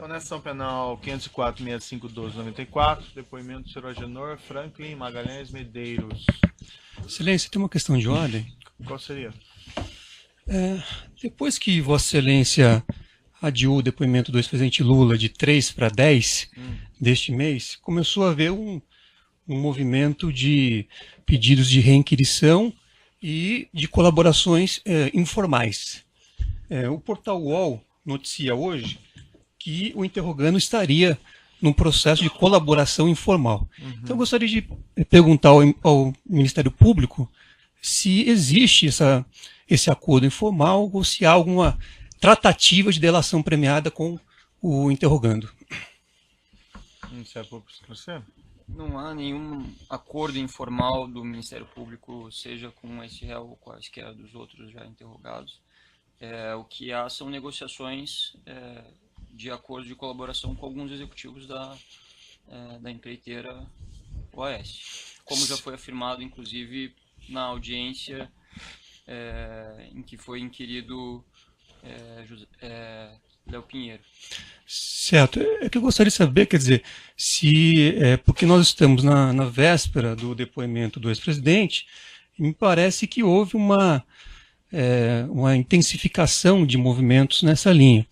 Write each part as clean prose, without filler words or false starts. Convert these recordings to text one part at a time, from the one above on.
Então, nessa ação penal 504.6512/94, depoimento do senhor Agenor Franklin Magalhães Medeiros. Excelência, tem uma questão de ordem. Qual seria? Depois que Vossa Excelência adiou o depoimento do ex-presidente Lula de 3 para 10 deste mês, começou a haver um movimento de pedidos de reinquirição e de colaborações informais. O portal UOL noticia hoje que o interrogando estaria num processo de colaboração informal. Então eu gostaria de perguntar ao Ministério Público se existe esse acordo informal ou se há alguma tratativa de delação premiada com o interrogando. Ministério Público esclarecer? Não há nenhum acordo informal do Ministério Público, seja com esse réu ou quaisquer dos outros já interrogados. O que há são negociações de acordo de colaboração com alguns executivos da empreiteira OAS. Como já foi afirmado, inclusive, na audiência em que foi inquirido Léo Pinheiro. Certo. É que eu gostaria de saber, quer dizer, se porque nós estamos na véspera do depoimento do ex-presidente, me parece que houve uma intensificação de movimentos nessa linha.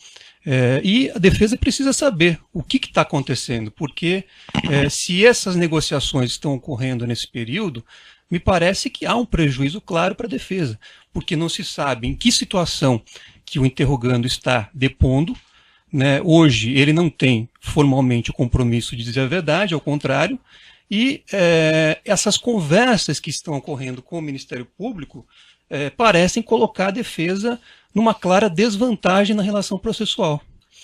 E a defesa precisa saber o que está acontecendo, porque se essas negociações estão ocorrendo nesse período, me parece que há um prejuízo claro para a defesa, porque não se sabe em que situação que o interrogando está depondo, né? Hoje ele não tem formalmente o compromisso de dizer a verdade, ao contrário, e essas conversas que estão ocorrendo com o Ministério Público parecem colocar a defesa numa clara desvantagem na relação processual.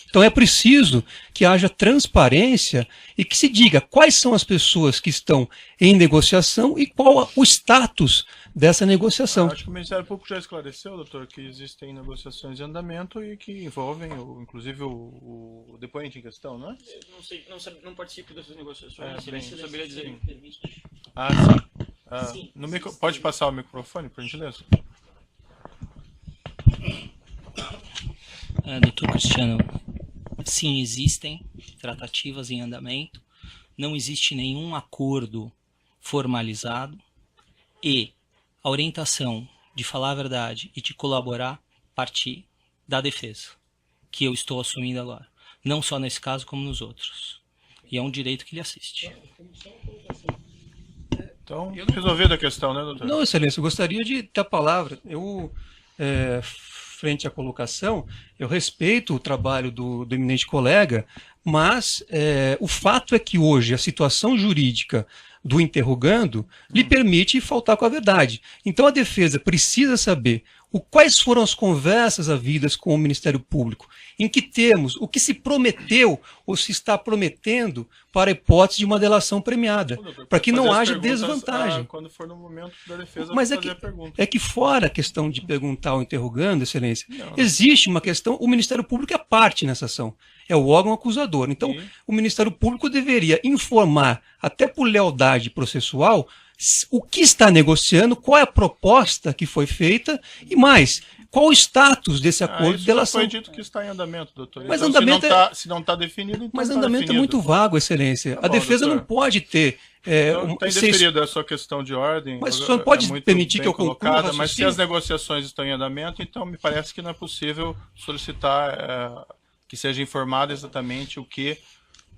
Então é preciso que haja transparência e que se diga quais são as pessoas que estão em negociação e qual o status dessa negociação. Acho que o Ministério Público já esclareceu, doutor, que existem negociações em andamento e que envolvem, inclusive, o depoente em questão, não é? Não participo dessas negociações, não saberia dizer. Sim. Pode passar o microfone, por gentileza? Doutor Cristiano, sim, existem tratativas em andamento, não existe nenhum acordo formalizado e a orientação de falar a verdade e de colaborar parte da defesa, que eu estou assumindo agora, não só nesse caso como nos outros. E é um direito que lhe assiste. Então, resolvida a questão, né, doutor? Não, excelência, eu gostaria de ter a palavra. Frente à colocação, eu respeito o trabalho do eminente colega, mas o fato é que hoje a situação jurídica do interrogando lhe permite faltar com a verdade. Então a defesa precisa saber quais foram as conversas havidas com o Ministério Público, em que termos, o que se prometeu ou se está prometendo para a hipótese de uma delação premiada, para que não haja desvantagem. Quando for no momento da defesa, mas fazer a pergunta. É que fora a questão de perguntar ao interrogando, excelência, existe uma questão, o Ministério Público é parte nessa ação, é o órgão acusador. Então, o Ministério Público deveria informar, até por lealdade processual, o que está negociando, qual é a proposta que foi feita e mais, qual o status desse acordo de delação. Foi dito que está em andamento, doutor. Mas então, andamento se não está definido, então mas tá andamento definido. É muito vago, excelência. A defesa doutor, não pode ter... Está indeferido a sua questão de ordem. Mas o senhor pode permitir que eu conclua? Mas se as negociações estão em andamento, então me parece que não é possível solicitar que seja informado exatamente o que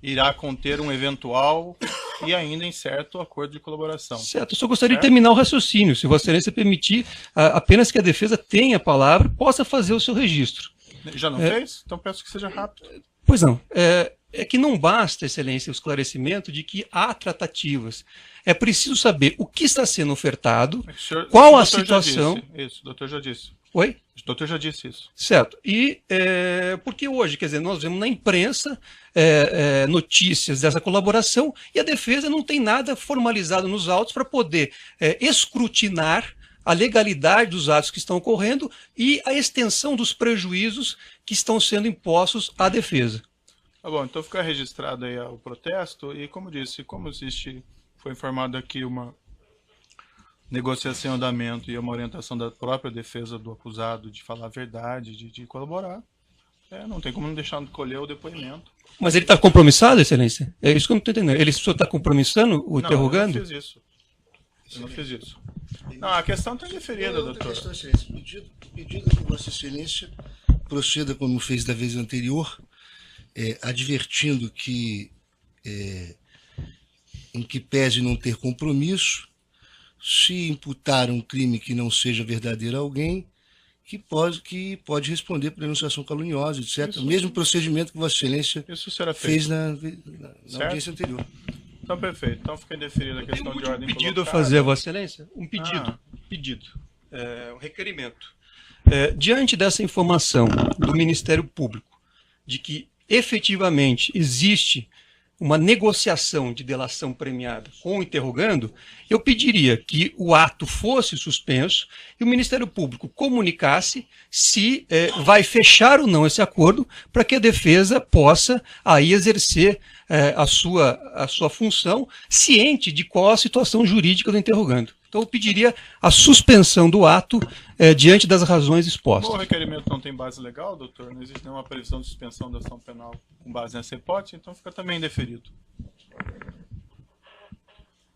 irá conter um eventual e ainda incerto acordo de colaboração. Certo, eu só gostaria de terminar o raciocínio, se Vossa Excelência permitir, apenas que a defesa tenha a palavra, possa fazer o seu registro. Já não fez? Então peço que seja rápido. Pois não, é que não basta, Excelência, o esclarecimento de que há tratativas. É preciso saber o que está sendo ofertado, qual a situação... Isso, o doutor já disse. Oi? O doutor já disse isso. Certo. E porque hoje, quer dizer, nós vemos na imprensa notícias dessa colaboração e a defesa não tem nada formalizado nos autos para poder escrutinar a legalidade dos atos que estão ocorrendo e a extensão dos prejuízos que estão sendo impostos à defesa. Tá bom, então fica registrado aí o protesto e, como disse, como existe, foi informado aqui uma negociação em andamento e uma orientação da própria defesa do acusado de falar a verdade, de colaborar, Não tem como não deixar de colher o depoimento. Mas ele está compromissado, Excelência? É isso que eu não estou entendendo. Ele só está compromissando o interrogando? Eu não fiz isso. Eu não fiz isso. Não, a questão está indeferida, doutor. Questão, Excelência. Pedido que Vossa Excelência proceda como fez da vez anterior, advertindo que, em que pese não ter compromisso, se imputar um crime que não seja verdadeiro a alguém, que pode responder por denunciação caluniosa, etc. Isso. O mesmo procedimento que Vossa Excelência Isso será fez feito. na audiência anterior. Então, perfeito. Então, fica indeferida a questão de ordem pedido a colocada. fazer, Vossa Excelência? Um pedido. Um requerimento. Diante dessa informação do Ministério Público de que efetivamente existe uma negociação de delação premiada com o interrogando, eu pediria que o ato fosse suspenso e o Ministério Público comunicasse se vai fechar ou não esse acordo para que a defesa possa aí exercer a sua função ciente de qual a situação jurídica do interrogando. Então eu pediria a suspensão do ato diante das razões expostas. O requerimento não tem base legal, doutor? Não existe nenhuma previsão de suspensão da ação penal com base nessa hipótese, então fica também indeferido.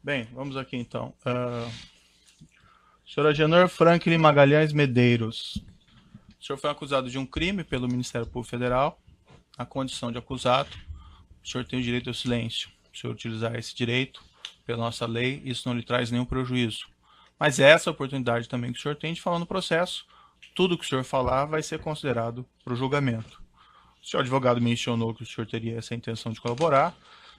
Bem, vamos aqui então. Senhor Agenor Franklin Magalhães Medeiros. O senhor foi acusado de um crime pelo Ministério Público Federal. Na condição de acusado, o senhor tem o direito ao silêncio. Se o senhor utilizar esse direito, pela nossa lei, isso não lhe traz nenhum prejuízo. Mas essa oportunidade também que o senhor tem de falar no processo, tudo que o senhor falar vai ser considerado para o julgamento. O senhor advogado mencionou que o senhor teria essa intenção de colaborar,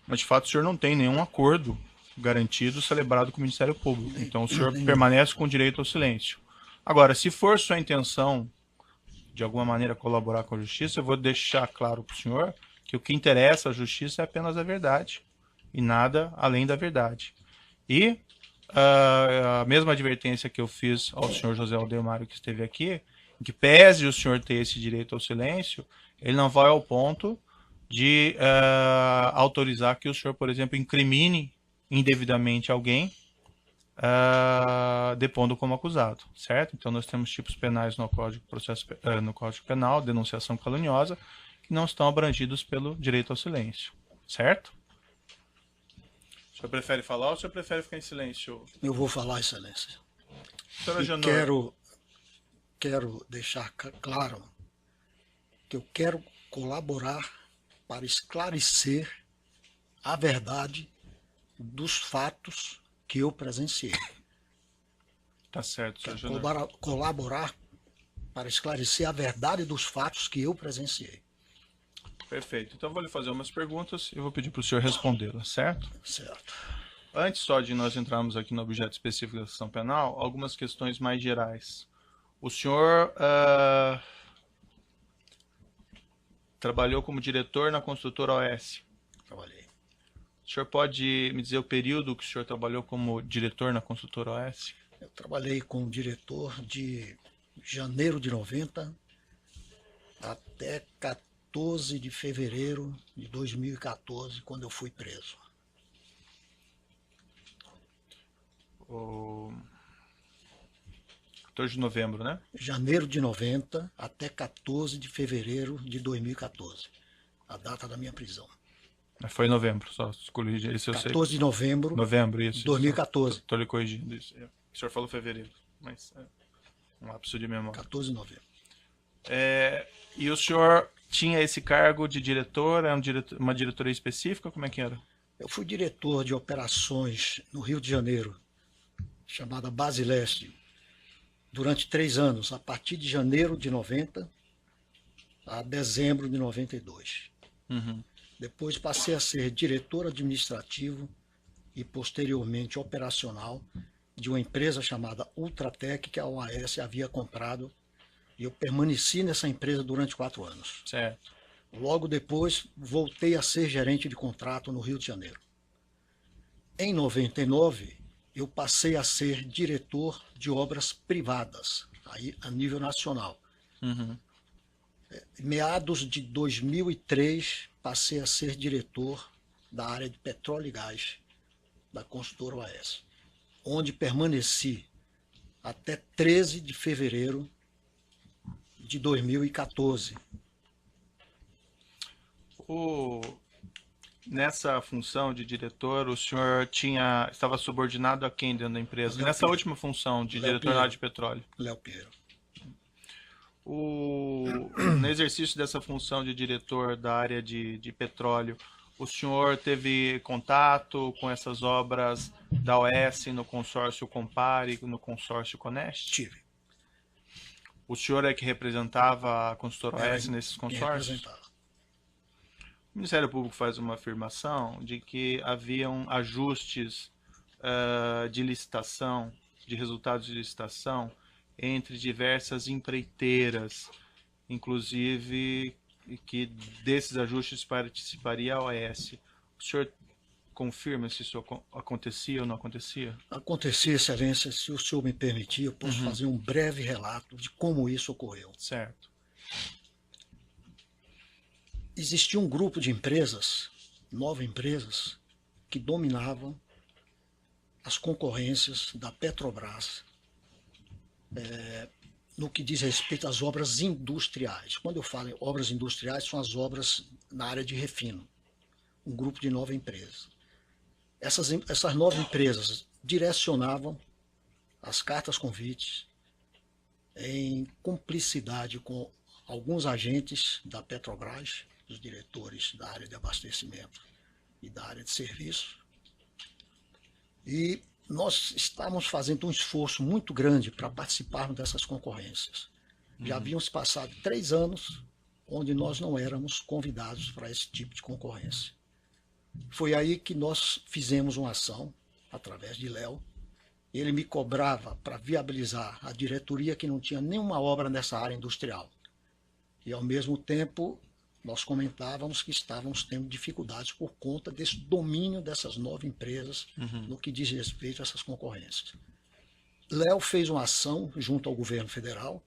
mas de fato o senhor não tem nenhum acordo garantido celebrado com o Ministério Público. Então o senhor permanece com o direito ao silêncio. Agora, se for sua intenção de alguma maneira colaborar com a justiça, eu vou deixar claro para o senhor que o que interessa à justiça é apenas a verdade e nada além da verdade. E a mesma advertência que eu fiz ao senhor José Aldemário que esteve aqui, em que pese o senhor ter esse direito ao silêncio, ele não vai ao ponto de autorizar que o senhor, por exemplo, incrimine indevidamente alguém depondo como acusado, certo? Então nós temos tipos penais no Código Penal, denunciação caluniosa, que não estão abrangidos pelo direito ao silêncio, certo? O senhor prefere falar ou o senhor prefere ficar em silêncio? Eu vou falar, Excelência. Quero deixar claro que eu quero colaborar para esclarecer a verdade dos fatos que eu presenciei. Tá certo, senhor Quero Júnior. colaborar para esclarecer a verdade dos fatos que eu presenciei. Perfeito. Então eu vou lhe fazer umas perguntas e vou pedir para o senhor respondê-las, certo? Certo. Antes só de nós entrarmos aqui no objeto específico da ação penal, algumas questões mais gerais. O senhor trabalhou como diretor na construtora OS. Trabalhei. O senhor pode me dizer o período que o senhor trabalhou como diretor na construtora OS? Eu trabalhei como diretor de janeiro de 90 até 14 de fevereiro de 2014, quando eu fui preso. O 14 de novembro, né? Janeiro de 90 até 14 de fevereiro de 2014, a data da minha prisão. Foi em novembro, só corrigir isso eu sei. 14 de novembro Novembro, isso. 2014. Estou lhe corrigindo isso. O senhor falou fevereiro, mas um lapso de memória. 14 de novembro. E o senhor tinha esse cargo de diretor? Era uma diretoria específica? Como é que era? Eu fui diretor de operações no Rio de Janeiro, chamada Base Leste, durante 3 anos, a partir de janeiro de 90 a dezembro de 92. Uhum. Depois passei a ser diretor administrativo e posteriormente operacional de uma empresa chamada Ultratec, que a OAS havia comprado, e eu permaneci nessa empresa durante 4 anos. Certo. Logo depois, voltei a ser gerente de contrato no Rio de Janeiro. Em 99, eu passei a ser diretor de obras privadas, aí a nível nacional. Uhum. Meados de 2003, passei a ser diretor da área de petróleo e gás da construtora OAS, onde permaneci até 13 de fevereiro de 2014, Nessa função de diretor, o senhor estava subordinado a quem dentro da empresa? Léo Nessa Pinheiro. última função de Léo diretor Pinheiro. na área de petróleo. Léo Pinheiro. No exercício dessa função de diretor da área de petróleo, o senhor teve contato com essas obras da OS no consórcio Compare, no consórcio Conest? Tive. O senhor é que representava a consultora OS nesses Quem consórcios? representava. O Ministério Público faz uma afirmação de que haviam ajustes de licitação, de resultados de licitação, entre diversas empreiteiras, inclusive que desses ajustes participaria a OS. O senhor confirma se isso acontecia ou não acontecia? Acontecia, Excelência, se o senhor me permitir, eu posso fazer um breve relato de como isso ocorreu. Certo. Existia um grupo de empresas, 9 empresas, que dominavam as concorrências da Petrobras no que diz respeito às obras industriais. Quando eu falo em obras industriais, são as obras na área de refino. Um grupo de 9 empresas. Essas 9 empresas direcionavam as cartas convites em cumplicidade com alguns agentes da Petrobras, os diretores da área de abastecimento e da área de serviço. E nós estávamos fazendo um esforço muito grande para participarmos dessas concorrências. Já haviam se passado 3 anos onde nós não éramos convidados para esse tipo de concorrência. Foi aí que nós fizemos uma ação, através de Léo. Ele me cobrava para viabilizar a diretoria que não tinha nenhuma obra nessa área industrial. E, ao mesmo tempo, nós comentávamos que estávamos tendo dificuldades por conta desse domínio dessas 9 empresas no que diz respeito a essas concorrências. Léo fez uma ação junto ao governo federal,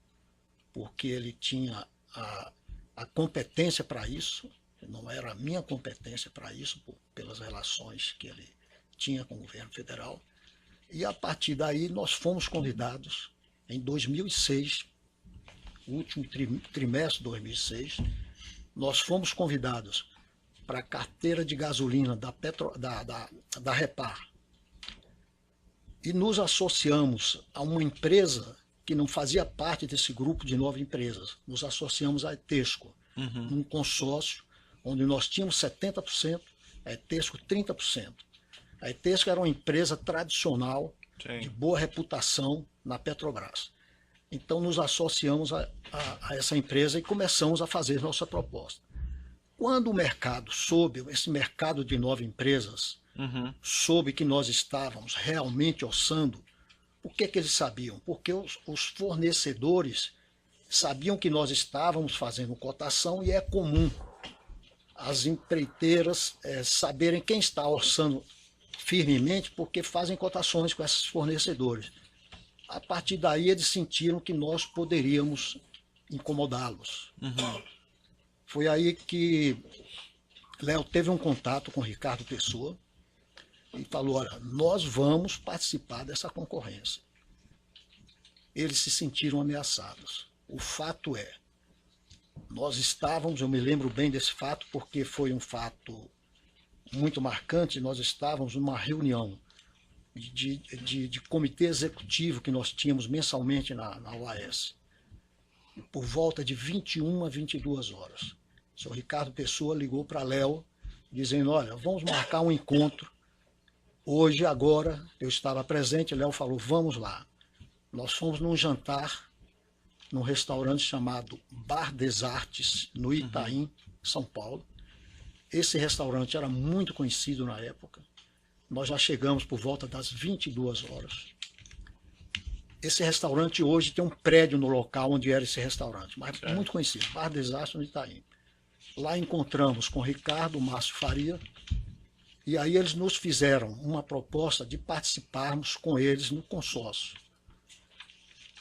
porque ele tinha a competência para isso, não era a minha competência para isso, pelas relações que ele tinha com o governo federal. E, a partir daí, nós fomos convidados, em 2006, o último trimestre de 2006, nós fomos convidados para a carteira de gasolina da Repar. E nos associamos a uma empresa que não fazia parte desse grupo de 9 empresas. Nos associamos à Etesco, num consórcio onde nós tínhamos 70%, a Etesco 30%. A Etesco era uma empresa tradicional, de boa reputação na Petrobras. Então, nos associamos a essa empresa e começamos a fazer nossa proposta. Quando o mercado soube, esse mercado de 9 empresas, soube que nós estávamos realmente orçando, o que eles sabiam? Porque os fornecedores sabiam que nós estávamos fazendo cotação e é comum as empreiteiras saberem quem está orçando firmemente porque fazem cotações com esses fornecedores. A partir daí, eles sentiram que nós poderíamos incomodá-los. Foi aí que Léo teve um contato com Ricardo Pessoa e falou, olha, nós vamos participar dessa concorrência. Eles se sentiram ameaçados. O fato é, nós estávamos, eu me lembro bem desse fato, porque foi um fato muito marcante, nós estávamos numa reunião de comitê executivo que nós tínhamos mensalmente na OAS, por volta de 21 a 22 horas. O senhor Ricardo Pessoa ligou para Léo, dizendo, olha, vamos marcar um encontro, hoje, agora, eu estava presente, Léo falou, vamos lá. Nós fomos num jantar, num restaurante chamado Bar des Artes, no Itaim, São Paulo. Esse restaurante era muito conhecido na época. Nós já chegamos por volta das 22 horas. Esse restaurante hoje tem um prédio no local onde era esse restaurante, mas muito conhecido, Bar des Artes, no Itaim. Lá encontramos com Ricardo, Márcio Faria, e aí eles nos fizeram uma proposta de participarmos com eles no consórcio.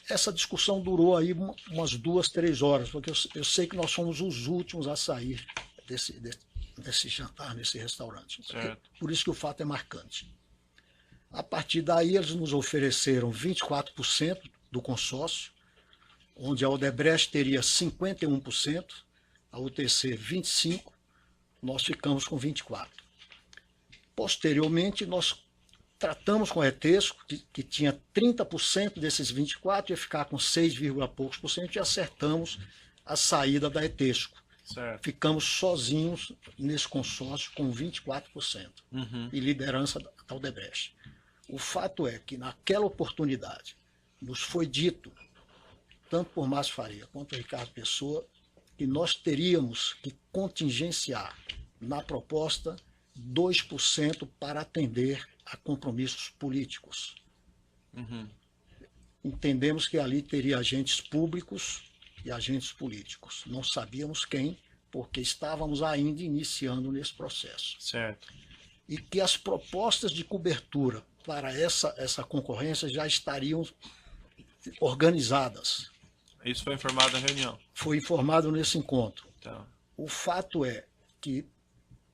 Essa discussão durou aí umas 2, 3 horas, porque eu sei que nós fomos os últimos a sair desse jantar, nesse restaurante. Por isso que o fato é marcante. A partir daí, eles nos ofereceram 24% do consórcio, onde a Odebrecht teria 51%, a UTC 25%, nós ficamos com 24. Posteriormente, nós tratamos com a ETESCO, que tinha 30% desses 24, ia ficar com 6, poucos por cento, e acertamos a saída da ETESCO. Certo. Ficamos sozinhos nesse consórcio com 24% e liderança da Odebrecht. O fato é que, naquela oportunidade, nos foi dito, tanto por Márcio Faria quanto por Ricardo Pessoa, que nós teríamos que contingenciar na proposta 2% para atender a compromissos políticos. Entendemos que ali teria agentes públicos e agentes políticos. Não sabíamos quem, porque estávamos ainda iniciando nesse processo. Certo. E que as propostas de cobertura para essa concorrência já estariam organizadas. Isso foi informado na reunião. Foi informado nesse encontro. Então, O fato é que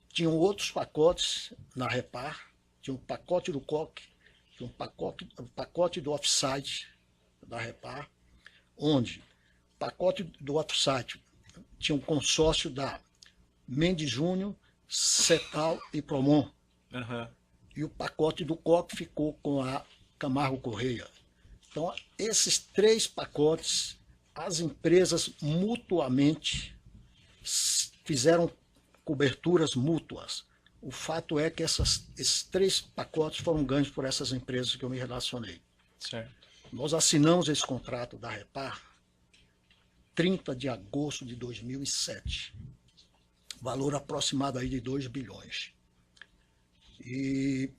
tinham outros pacotes na Repar, tinha um pacote do COC, tinha um pacote do offsite da Repar, onde o pacote do offsite tinha um consórcio da Mendes Júnior, Cetal e Promon. E o pacote do COC ficou com a Camargo Correia. Então, esses 3 pacotes, as empresas mutuamente fizeram coberturas mútuas. O fato é que esses 3 pacotes foram ganhos por essas empresas que eu me relacionei. certo. Nós assinamos esse contrato da Repar 30 de agosto de 2007. Valor aproximado aí de 2 bilhões. E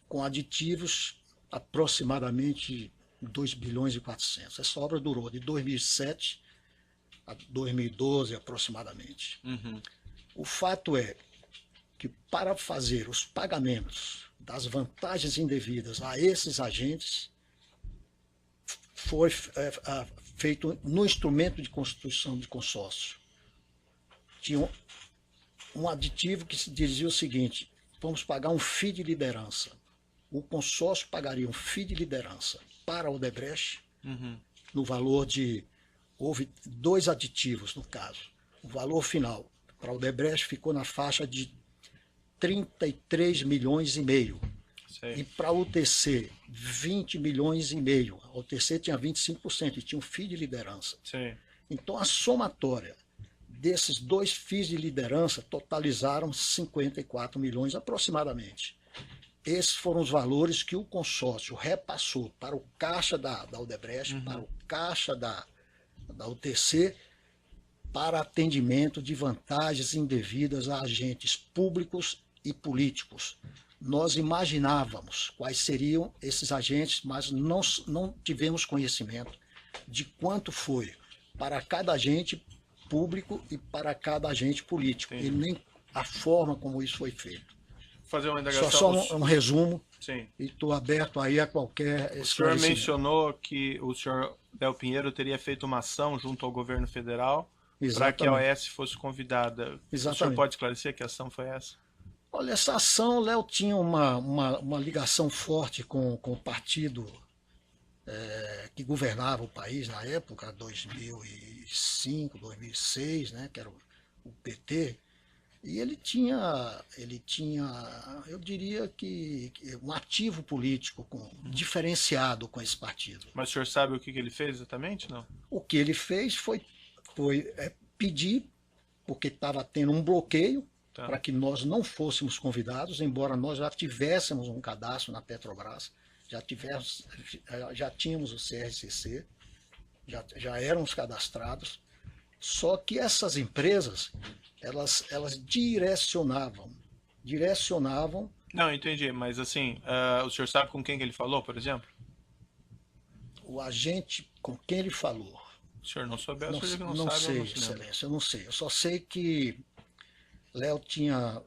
com aditivos aproximadamente 2 bilhões e 400. Essa obra durou de 2007 a 2012 aproximadamente. O fato é que para fazer os pagamentos das vantagens indevidas a esses agentes foi feito no instrumento de constituição de consórcio. Tinha um aditivo que se dizia o seguinte: vamos pagar um FII de liderança. O consórcio pagaria um FII de liderança para a Odebrecht, no valor de... Houve 2 aditivos, no caso. O valor final para a Odebrecht ficou na faixa de 33 milhões e meio. Sei. E para a UTC, 20 milhões e meio. A UTC tinha 25% e tinha um FII de liderança. Sei. Então, a somatória desses 2 FIIs de liderança totalizaram 54 milhões aproximadamente. Esses foram os valores que o consórcio repassou para o caixa da Odebrecht, para o caixa da UTC, para atendimento de vantagens indevidas a agentes públicos e políticos. Nós imaginávamos quais seriam esses agentes, mas não tivemos conhecimento de quanto foi para cada agente público e para cada agente político, Entendi. e nem a forma como isso foi feito. Fazer uma indagação. Só um resumo, Sim. e estou aberto aí a qualquer O senhor esclarecimento. mencionou que o senhor Léo Pinheiro teria feito uma ação junto ao governo federal para Exatamente. que a OAS fosse convidada. O senhor Exatamente. pode esclarecer que ação foi essa? Olha, essa ação, Léo tinha uma ligação forte com o partido que governava o país na época, 2005, 2006, né, que era o PT, e ele tinha, eu diria que um ativo político diferenciado com esse partido. Mas o senhor sabe o que ele fez exatamente, não? O que ele fez foi pedir, porque estava tendo um bloqueio, Tá. para que nós não fôssemos convidados, embora nós já tivéssemos um cadastro na Petrobras, já tínhamos o CRCC, já éramos cadastrados, só que essas empresas, elas direcionavam. Não, entendi, mas assim, o senhor sabe com quem que ele falou, por exemplo? O agente com quem ele falou. O senhor não souber, o senhor Não não sabe, sei, eu não se lembra. Excelência, eu não sei. Eu só sei que Léo tinha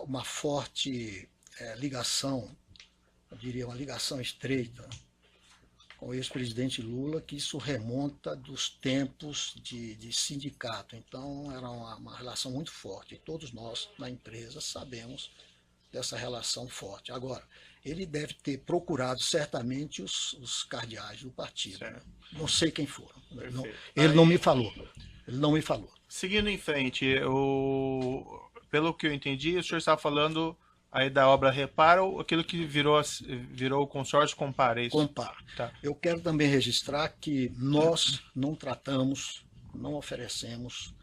uma forte ligação, eu diria uma ligação estreita com o ex-presidente Lula, que isso remonta dos tempos de sindicato. Então era uma relação muito forte. E todos nós, na empresa, sabemos dessa relação forte. Agora, ele deve ter procurado certamente os cardeais do partido. Né? Não sei quem foram. Ele não me falou. Ele não me falou. Seguindo em frente, o pelo que eu entendi, o senhor está falando aí da obra Reparo, aquilo que virou o consórcio Compar, é isso? Compar. Tá. Eu quero também registrar que nós não tratamos, não oferecemos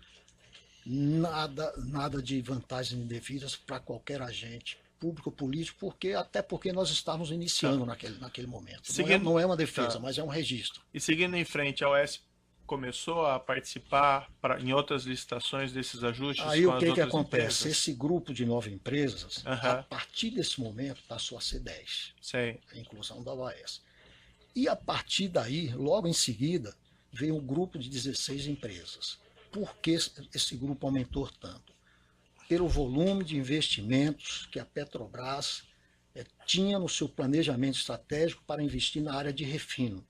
nada de vantagens indevidas para qualquer agente público ou político, até porque nós estávamos iniciando naquele momento. Não é uma defesa, mas é um registro. E seguindo em frente, a OAS começou a participar em outras licitações desses ajustes? Aí com o as que outras acontece? empresas? Esse grupo de 9 empresas, a partir desse momento, passou a ser 10. Sei. A inclusão da OAS. E a partir daí, logo em seguida, veio um grupo de 16 empresas. Por que esse grupo aumentou tanto? Pelo volume de investimentos que a Petrobras tinha no seu planejamento estratégico para investir na área de refino.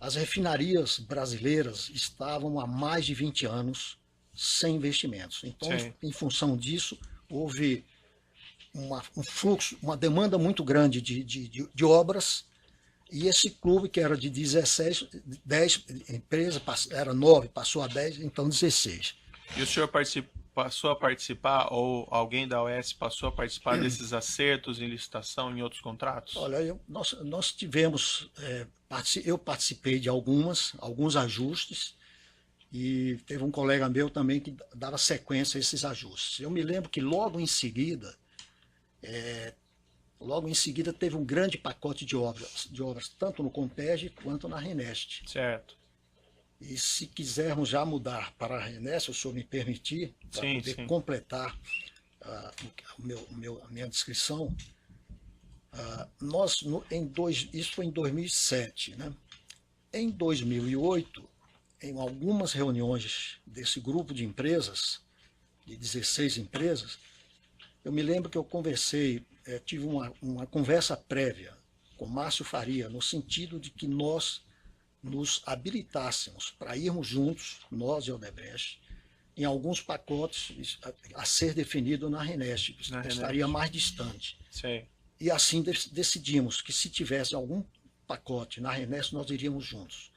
As refinarias brasileiras estavam há mais de 20 anos sem investimentos. Então, em função disso, houve um fluxo, uma demanda muito grande de obras, e esse clube, que era de 10 empresas, era 9, passou a 10, então 16. E o senhor passou a participar, ou alguém da OAS passou a participar desses acertos em licitação em outros contratos? Olha, nós tivemos, eu participei de alguns ajustes, e teve um colega meu também que dava sequência a esses ajustes. Eu me lembro que logo em seguida teve um grande pacote de obras tanto no Compeg quanto na Renest. Certo. E se quisermos já mudar para a Renest, se o senhor me permitir, para poder completar a minha descrição, isso foi em 2007, né? Em 2008, em algumas reuniões desse grupo de empresas, de 16 empresas, eu me lembro que eu tive uma conversa prévia com Márcio Faria, no sentido de que nós nos habilitássemos para irmos juntos, nós e a Odebrecht, em alguns pacotes a ser definido na Renest, que estaria mais distante. Sim. E assim decidimos que se tivesse algum pacote na Renest, nós iríamos juntos.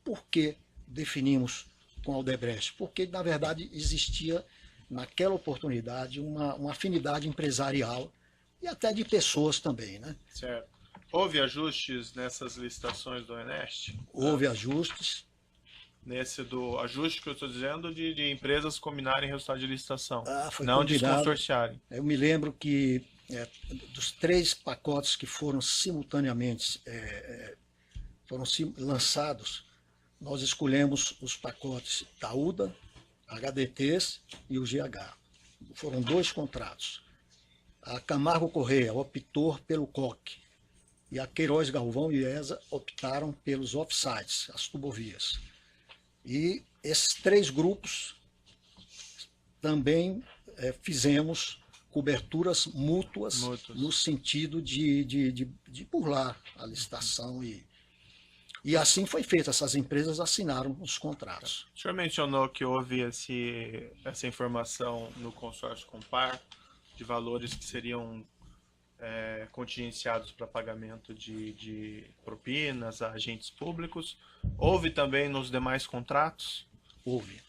Por que definimos com a Odebrecht? Porque, na verdade, existia naquela oportunidade uma afinidade empresarial e até de pessoas também, né? Certo. Houve ajustes nessas licitações do Enest? Houve ajustes. Nesse do ajuste que eu estou dizendo de empresas combinarem resultado de licitação, não combinado. Desconsorciarem. Eu me lembro que dos 3 pacotes que foram simultaneamente lançados, nós escolhemos os pacotes da UDA, HDTs e o GH. Foram 2 contratos. A Camargo Correia optou pelo COC, e a Queiroz Galvão e ESA optaram pelos offsites, as tubovias. E esses 3 grupos também fizemos coberturas mútuas no sentido de burlar a licitação. E assim foi feito, essas empresas assinaram os contratos. O senhor mencionou que houve essa informação no consórcio Compar, de valores que seriam contingenciados para pagamento de propinas a agentes públicos. Houve também nos demais contratos? Houve.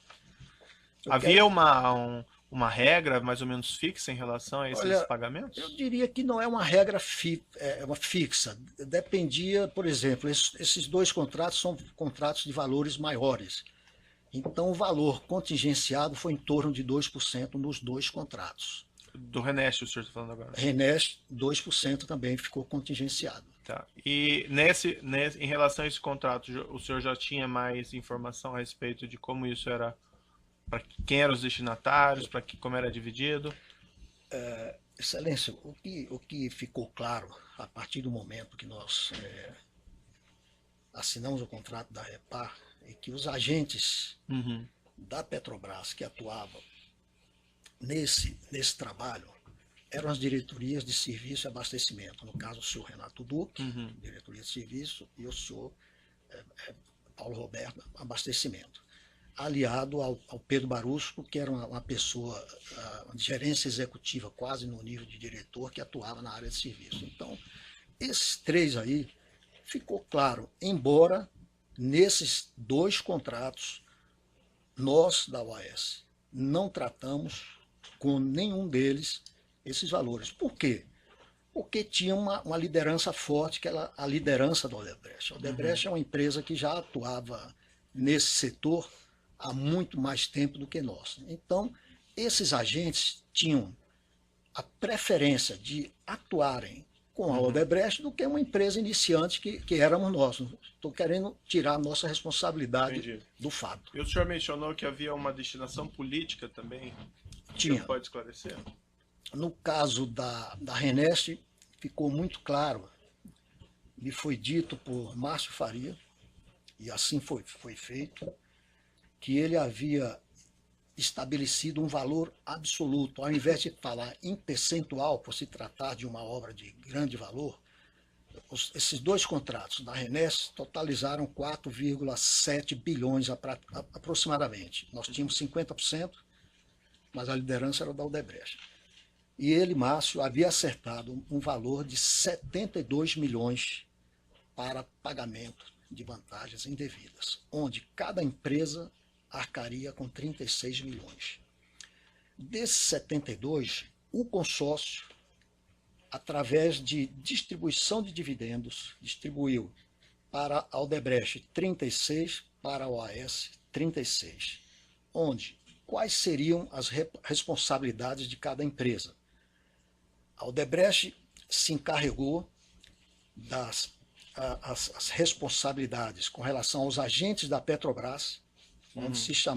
Havia uma regra mais ou menos fixa em relação a esses pagamentos? Eu diria que não é uma regra fixa. Dependia, por exemplo, esses 2 contratos são contratos de valores maiores. Então, o valor contingenciado foi em torno de 2% nos 2 contratos. Do Renest, o senhor está falando agora? Renest, 2% também ficou contingenciado. Tá. E em relação a esse contrato, o senhor já tinha mais informação a respeito de como isso era, para quem eram os destinatários, como era dividido? Excelência, o que ficou claro a partir do momento que nós assinamos o contrato da Repar é que os agentes da Petrobras que atuavam nesse trabalho eram as diretorias de serviço e abastecimento. No caso, o senhor Renato Duque, diretoria de serviço, e o senhor Paulo Roberto, abastecimento. Aliado ao Pedro Barusco, que era uma pessoa de gerência executiva, quase no nível de diretor, que atuava na área de serviço. Então, esses 3 aí, ficou claro, embora nesses 2 contratos, nós da OAS não tratamos com nenhum deles esses valores. Por quê? Porque tinha uma liderança forte, que era a liderança da Odebrecht. A Odebrecht é uma empresa que já atuava nesse setor há muito mais tempo do que nós. Então, esses agentes tinham a preferência de atuarem com a Odebrecht do que uma empresa iniciante que éramos nós. Estou querendo tirar a nossa responsabilidade Entendi. do fato. E o senhor mencionou que havia uma destinação política também. O Tinha. senhor pode esclarecer? No caso da Renest, ficou muito claro, me foi dito por Márcio Faria, e assim foi feito, que ele havia estabelecido um valor absoluto. Ao invés de falar em percentual, por se tratar de uma obra de grande valor, esses dois contratos da Renest totalizaram 4,7 bilhões aproximadamente. Nós tínhamos 50%, mas a liderança era da Odebrecht. E ele, Márcio, havia acertado um valor de 72 milhões para pagamento de vantagens indevidas, onde cada empresa arcaria com 36 milhões. Desses 72, o consórcio, através de distribuição de dividendos, distribuiu para a Odebrecht 36, para a OAS 36, onde quais seriam as responsabilidades de cada empresa. A Odebrecht se encarregou das as responsabilidades com relação aos agentes da Petrobras, onde se chamava